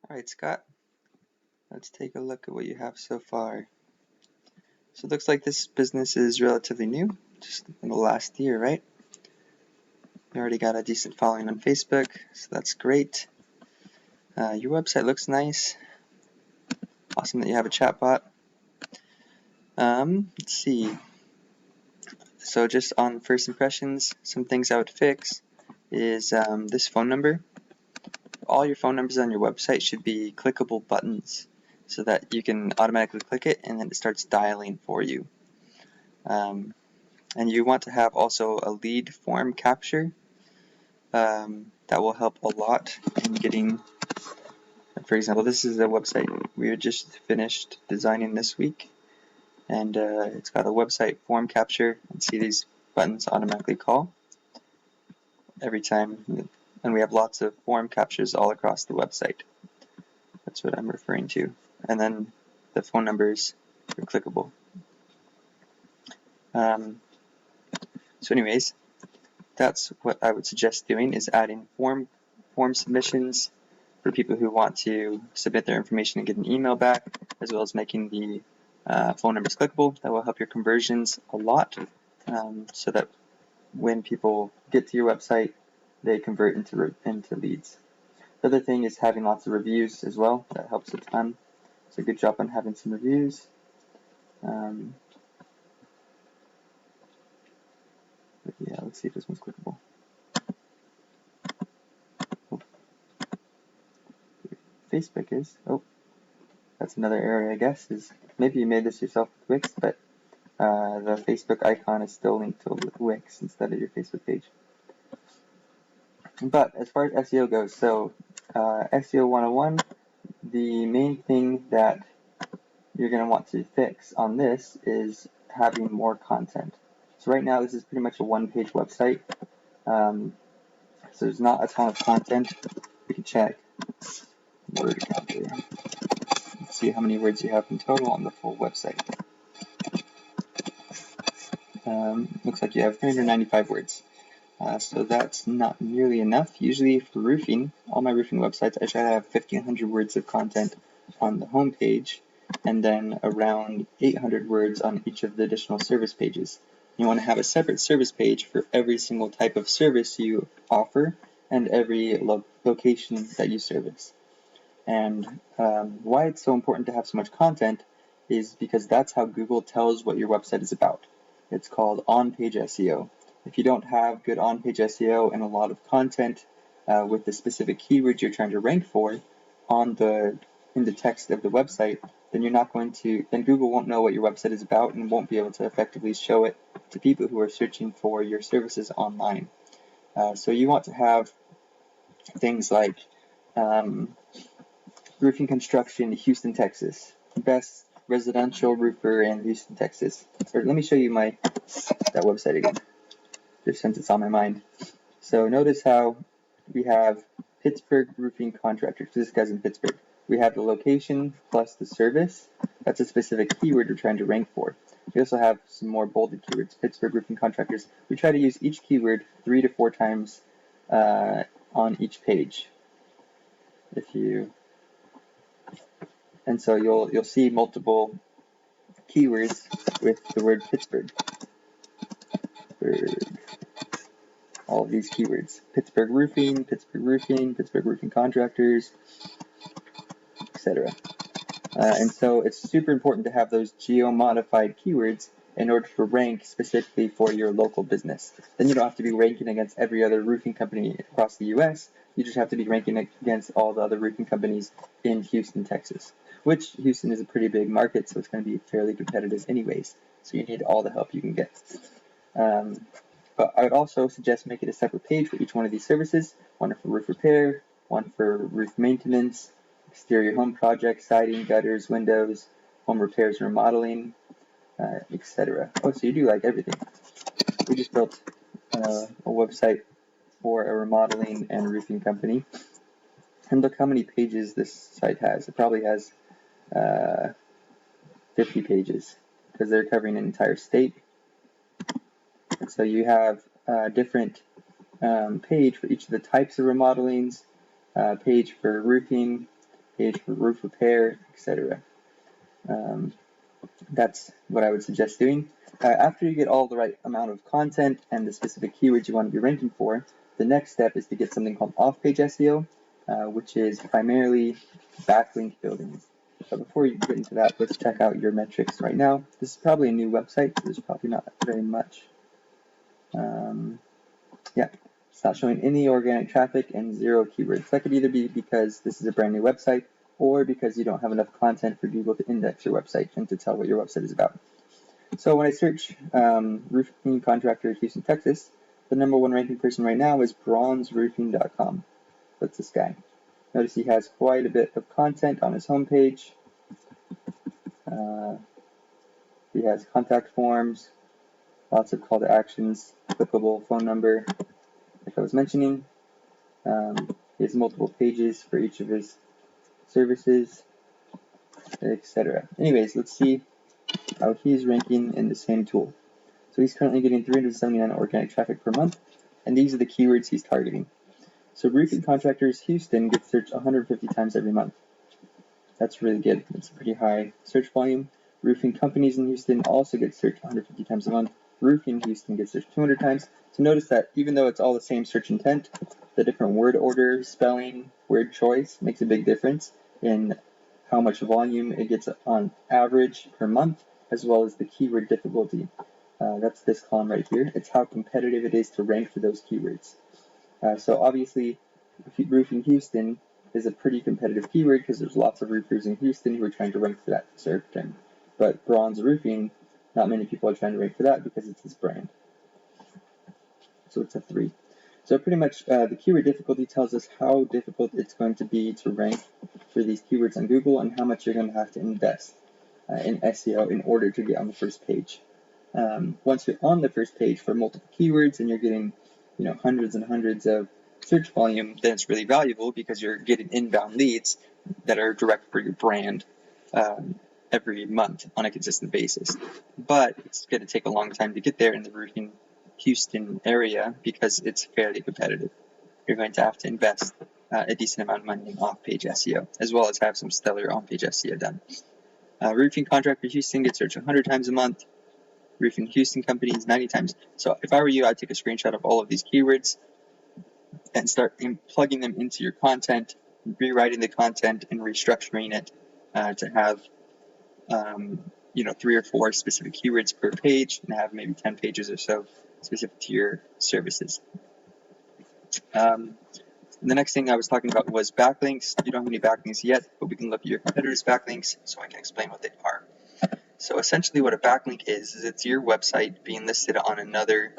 Alright, Scott, let's take a look at what you have so far. So it looks like this business is relatively new, just in the last year, right? You already got a decent following on Facebook, so that's great. Your website looks nice. Awesome that you have a chatbot. Let's see. So just on first impressions, some things I would fix is this phone number. All your phone numbers on your website should be clickable buttons so that you can automatically click it and then it starts dialing for you. And you want to have also a lead form capture. That will help a lot in getting, for example, this is a website we just finished designing this week, and it's got a website form capture, and see these buttons automatically call every time, and we have lots of form captures all across the website. That's what I'm referring to. And then the phone numbers are clickable. So anyways, that's what I would suggest doing, is adding form submissions for people who want to submit their information and get an email back, as well as making the phone numbers clickable. That will help your conversions a lot, so that when people get to your website, they convert into leads. The other thing is having lots of reviews as well. That helps a ton. So good job on having some reviews. But yeah, let's see if this one's clickable. Oh. Facebook is. Oh, that's another area, I guess, is maybe you made this yourself with Wix, but the Facebook icon is still linked to Wix instead of your Facebook page. But as far as SEO goes, so SEO 101, the main thing that you're going to want to fix on this is having more content. So right now this is pretty much a one-page website, so there's not a ton of content. We can check word counter. Let's see how many words you have in total on the full website. Looks like you have 395 words. So that's not nearly enough. Usually for roofing, all my roofing websites, I try to have 1,500 words of content on the home page, and then around 800 words on each of the additional service pages. You want to have a separate service page for every single type of service you offer and every location that you service. And why it's so important to have so much content is because that's how Google tells what your website is about. It's called on-page SEO. If you don't have good on-page SEO and a lot of content with the specific keywords you're trying to rank for in the text of the website, then then Google won't know what your website is about and won't be able to effectively show it to people who are searching for your services online. So you want to have things like roofing construction, Houston, Texas. Best residential roofer in Houston, Texas. Or let me show you that website again, just since it's on my mind. So notice how we have Pittsburgh Roofing Contractors. This guy's in Pittsburgh. We have the location plus the service. That's a specific keyword we're trying to rank for. We also have some more bolded keywords. Pittsburgh Roofing Contractors. We try to use each keyword 3 to 4 times on each page. And so you'll see multiple keywords with the word Pittsburgh. All of these keywords. Pittsburgh Roofing, Pittsburgh Roofing Contractors, etc. And so it's super important to have those geo-modified keywords in order to rank specifically for your local business. Then you don't have to be ranking against every other roofing company across the US. You just have to be ranking against all the other roofing companies in Houston, Texas, which Houston is a pretty big market, so it's going to be fairly competitive anyways. So you need all the help you can get. But I would also suggest making a separate page for each one of these services, one for roof repair, one for roof maintenance, exterior home projects, siding, gutters, windows, home repairs and remodeling, etc. Oh, so you do like everything. We just built a website for a remodeling and roofing company. And look how many pages this site has. It probably has 50 pages because they're covering an entire state. And so you have a different page for each of the types of remodelings, page for roofing, page for roof repair, etc. That's what I would suggest doing. After you get all the right amount of content and the specific keywords you want to be ranking for, the next step is to get something called off-page SEO, which is primarily backlink building. But before you get into that, let's check out your metrics right now. This is probably a new website, so there's probably not very much. Yeah, it's not showing any organic traffic and 0 keywords. That could either be because this is a brand new website or because you don't have enough content for Google to index your website and to tell what your website is about. So when I search roofing contractor Houston, Texas, the #1 ranking person right now is bronzeroofing.com. That's this guy. Notice he has quite a bit of content on his homepage. He has contact forms, lots of call to actions, clickable phone number, like I was mentioning. He has multiple pages for each of his services, etc. Anyways, let's see how he's ranking in the same tool. So he's currently getting 379 organic traffic per month, and these are the keywords he's targeting. So roofing contractors Houston gets searched 150 times every month. That's really good. It's a pretty high search volume. Roofing companies in Houston also get searched 150 times a month. Roofing Houston gets searched 200 times. So notice that even though it's all the same search intent, the different word order, spelling, word choice makes a big difference in how much volume it gets on average per month, as well as the keyword difficulty. That's this column right here. It's how competitive it is to rank for those keywords. So obviously, roofing Houston is a pretty competitive keyword because there's lots of roofers in Houston who are trying to rank for that search term. But bronze roofing, not many people are trying to rank for that because it's this brand. So it's a 3. So pretty much the keyword difficulty tells us how difficult it's going to be to rank for these keywords on Google and how much you're going to have to invest in SEO in order to get on the first page. Once you're on the first page for multiple keywords and you're getting hundreds and hundreds of search volume, then it's really valuable because you're getting inbound leads that are direct for your brand every month on a consistent basis. But it's going to take a long time to get there in the roofing Houston area because it's fairly competitive. You're going to have to invest a decent amount of money in off-page SEO, as well as have some stellar on-page SEO done. Roofing contractor Houston gets searched 100 times a month. Roofing Houston companies 90 times. So if I were you, I'd take a screenshot of all of these keywords and start plugging them into your content, rewriting the content and restructuring it to have 3 or 4 specific keywords per page and have maybe 10 pages or so specific to your services. The next thing I was talking about was backlinks. You don't have any backlinks yet, but we can look at your competitors' backlinks so I can explain what they are. So essentially what a backlink is it's your website being listed on another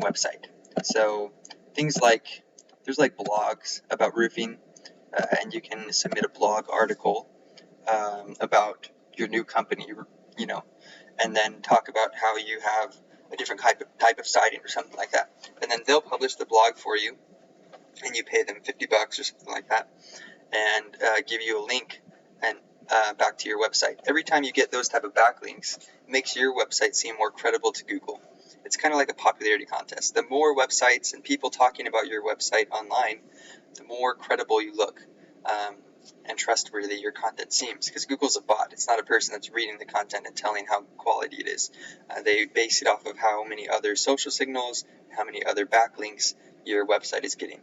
website. So things like, there's like blogs about roofing, and you can submit a blog article about your new company, and then talk about how you have a different type of siding or something like that. And then they'll publish the blog for you, and you pay them $50 or something like that, and give you a link and back to your website. Every time you get those type of backlinks, it makes your website seem more credible to Google. It's kind of like a popularity contest. The more websites and people talking about your website online, the more credible you look and trustworthy your content seems. Because Google's a bot. It's not a person that's reading the content and telling how quality it is. They base it off of how many other social signals, how many other backlinks your website is getting.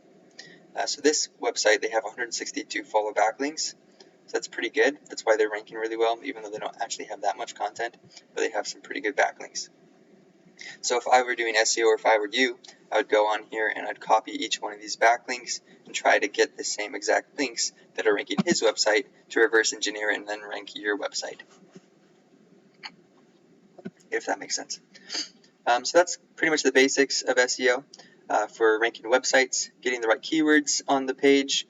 So this website, they have 162 follow backlinks. So that's pretty good. That's why they're ranking really well, even though they don't actually have that much content, but they have some pretty good backlinks. So if I were doing SEO or if I were you, I would go on here and I'd copy each one of these backlinks and try to get the same exact links that are ranking his website to reverse engineer and then rank your website. If that makes sense. So that's pretty much the basics of SEO for ranking websites, getting the right keywords on the page,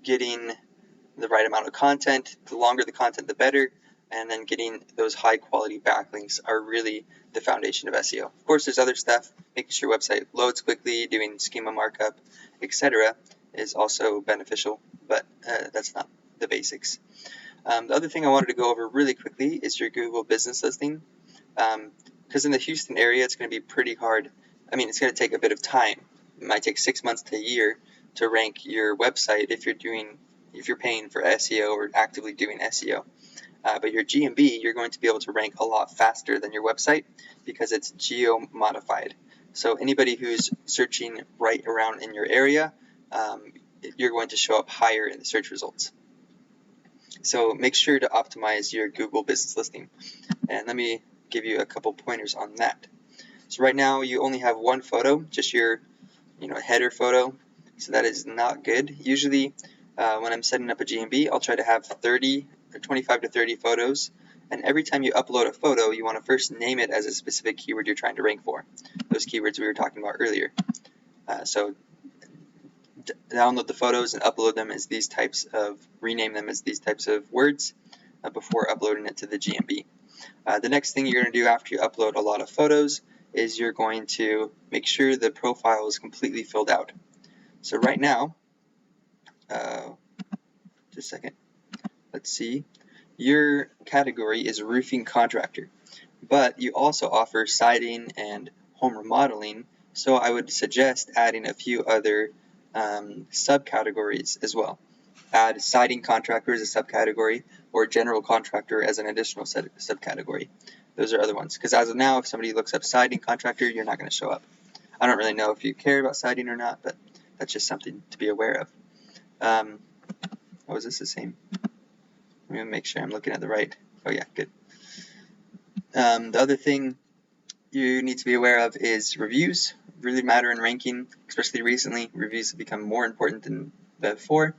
getting the right amount of content. The longer the content, the better. And then getting those high quality backlinks are really the foundation of SEO. Of course, there's other stuff. Making sure your website loads quickly, doing schema markup, etc. is also beneficial, but that's not the basics. The other thing I wanted to go over really quickly is your Google business listing. Because in the Houston area, it's going to be pretty hard. It's going to take a bit of time. It might take 6 months to a year to rank your website if you're doing if you're paying for SEO or actively doing SEO. But your GMB, you're going to be able to rank a lot faster than your website because it's geo-modified. So anybody who's searching right around in your area, you're going to show up higher in the search results. So make sure to optimize your Google business listing. And let me give you a couple pointers on that. So right now you only have one photo, just your header photo. So that is not good. Usually when I'm setting up a GMB, I'll try to have 25 to 30 photos. And every time you upload a photo, you want to first name it as a specific keyword you're trying to rank for. Those keywords we were talking about earlier. So download the photos and upload them as these types of, rename them as these types of words before uploading it to the GMB. The next thing you're going to do after you upload a lot of photos is you're going to make sure the profile is completely filled out. So right now, just a second, let's see, your category is roofing contractor, but you also offer siding and home remodeling, so I would suggest adding a few other subcategories as well. Add siding contractor as a subcategory, or general contractor as an additional subcategory. Those are other ones, because as of now, if somebody looks up siding contractor, you're not going to show up. I don't really know if you care about siding or not, but that's just something to be aware of. Oh, is this the same? Let me make sure I'm looking at the right. Oh yeah, good. The other thing you need to be aware of is reviews. Really matter in ranking, especially recently. Reviews have become more important than before.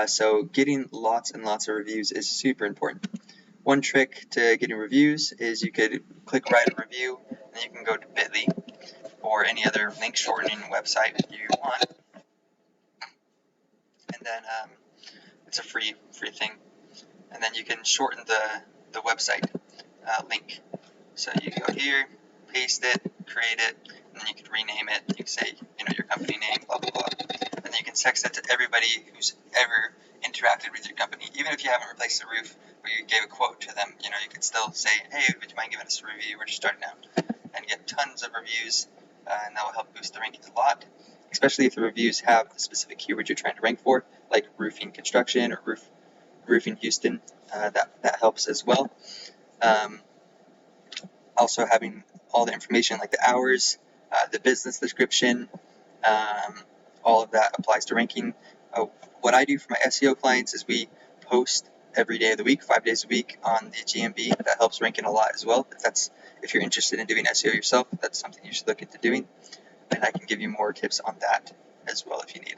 So getting lots and lots of reviews is super important. One trick to getting reviews is you could click write a review, and you can go to bit.ly or any other link shortening website you want, and then it's a free thing, and then you can shorten the website link. So you go here, paste it, create it, and then you can rename it. You can say your company name, blah blah blah, and then you can text it to everybody who's ever interacted with your company. Even if you haven't replaced the roof, but you gave a quote to them, you could still say, hey, would you mind giving us a review? We're just starting out, and get tons of reviews, and that will help boost the rankings a lot, especially if the reviews have the specific keyword you're trying to rank for, like roofing construction or roofing Houston. That helps as well. Also having all the information like the hours, the business description, all of that applies to ranking. What I do for my SEO clients is we post every day of the week, 5 days a week on the GMB. That helps ranking a lot as well. If you're interested in doing SEO yourself, that's something you should look into doing. And I can give you more tips on that as well if you need.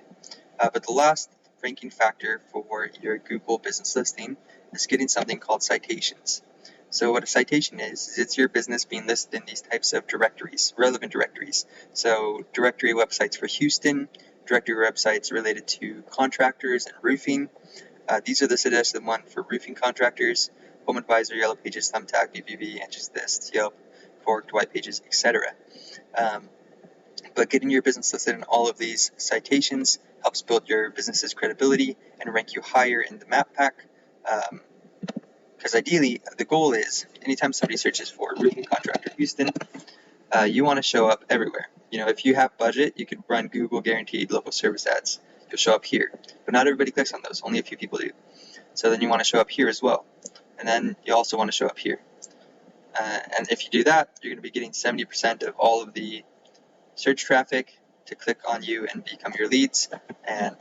But the last ranking factor for your Google business listing is getting something called citations. So what a citation is it's your business being listed in these types of directories, relevant directories. So directory websites for Houston, directory websites related to contractors and roofing. These are the suggested one for roofing contractors: Home Advisor, Yellow Pages, Thumbtack, BBB, Angie's List, Yelp, Forked, White Pages, etc. But getting your business listed in all of these citations helps build your business's credibility and rank you higher in the map pack. Because ideally, the goal is, anytime somebody searches for roofing contractor Houston, you want to show up everywhere. If you have budget, you could run Google guaranteed local service ads. You'll show up here. But not everybody clicks on those. Only a few people do. So then you want to show up here as well. And then you also want to show up here. And if you do that, you're going to be getting 70% of all of the search traffic to click on you and become your leads. And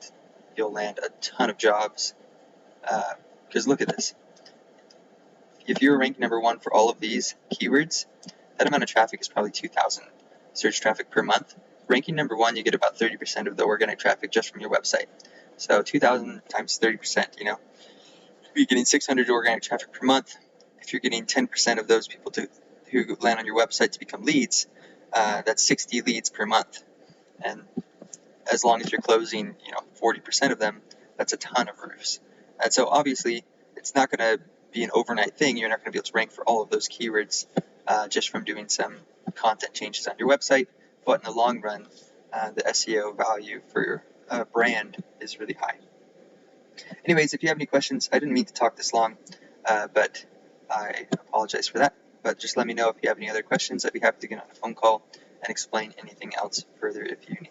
you'll land a ton of jobs. Because look at this. If you're ranked number 1 for all of these keywords, that amount of traffic is probably 2,000 search traffic per month. Ranking number 1, you get about 30% of the organic traffic just from your website. So 2,000 times 30%, you're getting 600 organic traffic per month. If you're getting 10% of those people who land on your website to become leads, that's 60 leads per month. And as long as you're closing, 40% of them, that's a ton of roofs. And so obviously, it's not going to be an overnight thing. You're not going to be able to rank for all of those keywords just from doing some content changes on your website. But in the long run, the SEO value for your brand is really high. Anyways, if you have any questions, I didn't mean to talk this long, but I apologize for that. But just let me know if you have any other questions. I'd be happy to get on a phone call and explain anything else further if you need.